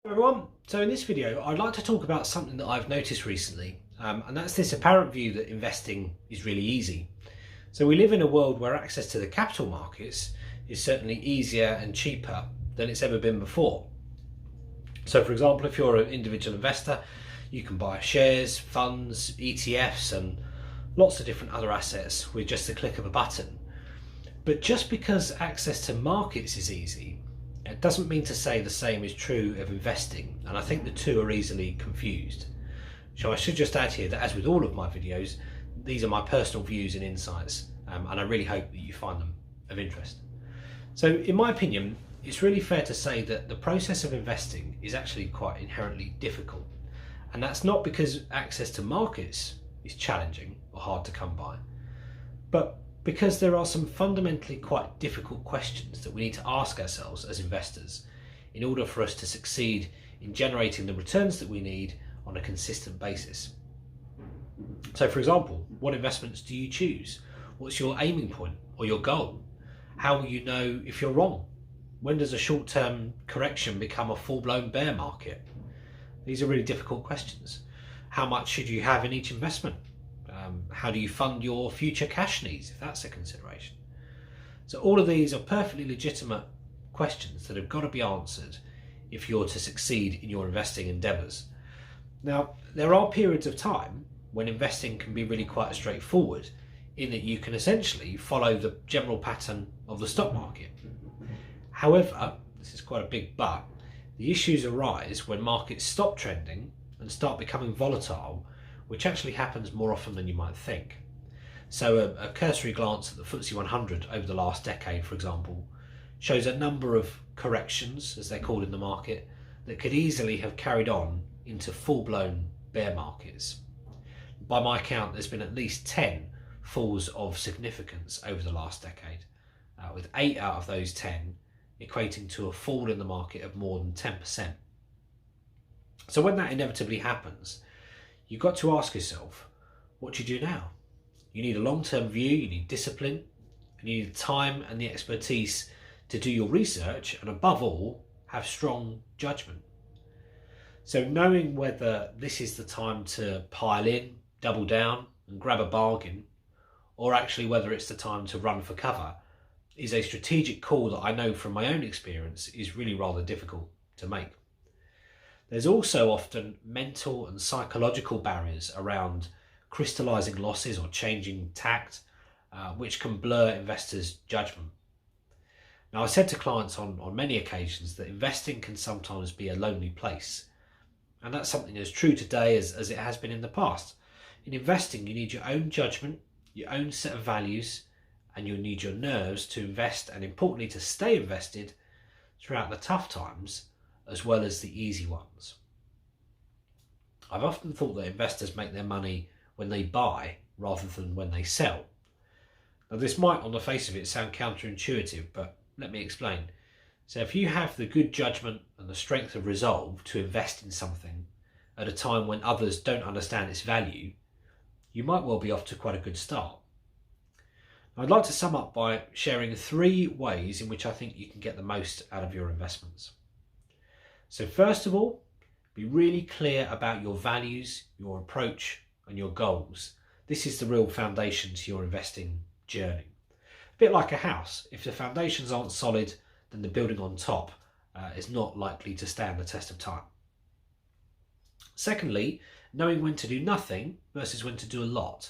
Hello everyone, so in this video I'd like to talk about something that I've noticed recently, and that's this apparent view that investing is really easy. So we live in a world where access to the capital markets is certainly easier and cheaper than it's ever been before. So for example, if you're an individual investor, you can buy shares, funds, ETFs and lots of different other assets with just the click of a button. But just because access to markets is easy, it doesn't mean to say the same is true of investing, and I think the two are easily confused. So I should just add here that, as with all of my videos, these are my personal views and insights, and I really hope that you find them of interest. So in my opinion, it's really fair to say that the process of investing is actually quite inherently difficult, and that's not because access to markets is challenging or hard to come by, but because there are some fundamentally quite difficult questions that we need to ask ourselves as investors in order for us to succeed in generating the returns that we need on a consistent basis. So for example, what investments do you choose? What's your aiming point or your goal? How will you know if you're wrong? When does a short-term correction become a full-blown bear market? These are really difficult questions. How much should you have in each investment? How do you fund your future cash needs, if that's a consideration? So all of these are perfectly legitimate questions that have got to be answered if you're to succeed in your investing endeavours. Now, there are periods of time when investing can be really quite straightforward, in that you can essentially follow the general pattern of the stock market. However, this is quite a big but, the issues arise when markets stop trending and start becoming volatile, which actually happens more often than you might think. So a cursory glance at the FTSE 100 over the last decade, for example, shows a number of corrections, as they're called in the market, that could easily have carried on into full-blown bear markets. By my count, there's been at least 10 falls of significance over the last decade, with 8 out of those 10 equating to a fall in the market of more than 10%. So when that inevitably happens, you've got to ask yourself, what do you do now? You need a long-term view, you need discipline, and you need the time and the expertise to do your research, and above all, have strong judgment. So knowing whether this is the time to pile in, double down, and grab a bargain, or actually whether it's the time to run for cover, is a strategic call that I know from my own experience is really rather difficult to make. There's also often mental and psychological barriers around crystallising losses or changing tact, which can blur investors' judgment. Now, I've said to clients on many occasions that investing can sometimes be a lonely place, and that's something as true today as it has been in the past. In investing, you need your own judgment, your own set of values, and you'll need your nerves to invest, and importantly to stay invested throughout the tough times as well as the easy ones. I've often thought that investors make their money when they buy rather than when they sell. Now, this might on the face of it sound counterintuitive, but let me explain. So if you have the good judgment and the strength of resolve to invest in something at a time when others don't understand its value, you might well be off to quite a good start. Now, I'd like to sum up by sharing 3 ways in which I think you can get the most out of your investments. So first of all, be really clear about your values, your approach and your goals. This is the real foundation to your investing journey. A bit like a house, if the foundations aren't solid, then the building on top is not likely to stand the test of time. Secondly, knowing when to do nothing versus when to do a lot.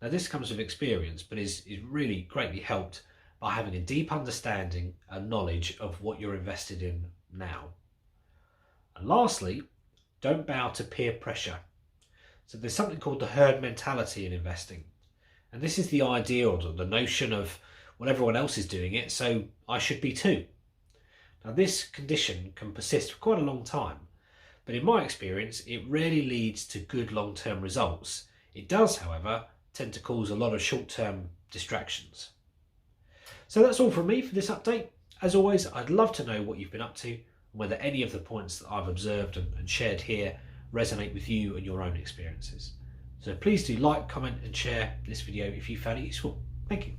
Now this comes with experience, but is really greatly helped by having a deep understanding and knowledge of what you're invested in now. And lastly, don't bow to peer pressure. So there's something called the herd mentality in investing. And this is the idea or the notion of, well, everyone else is doing it, so I should be too. Now this condition can persist for quite a long time, but in my experience, it rarely leads to good long-term results. It does, however, tend to cause a lot of short-term distractions. So that's all from me for this update. As always, I'd love to know what you've been up to, whether any of the points that I've observed and shared here resonate with you and your own experiences. So please do like, comment and share this video if you found it useful. Thank you.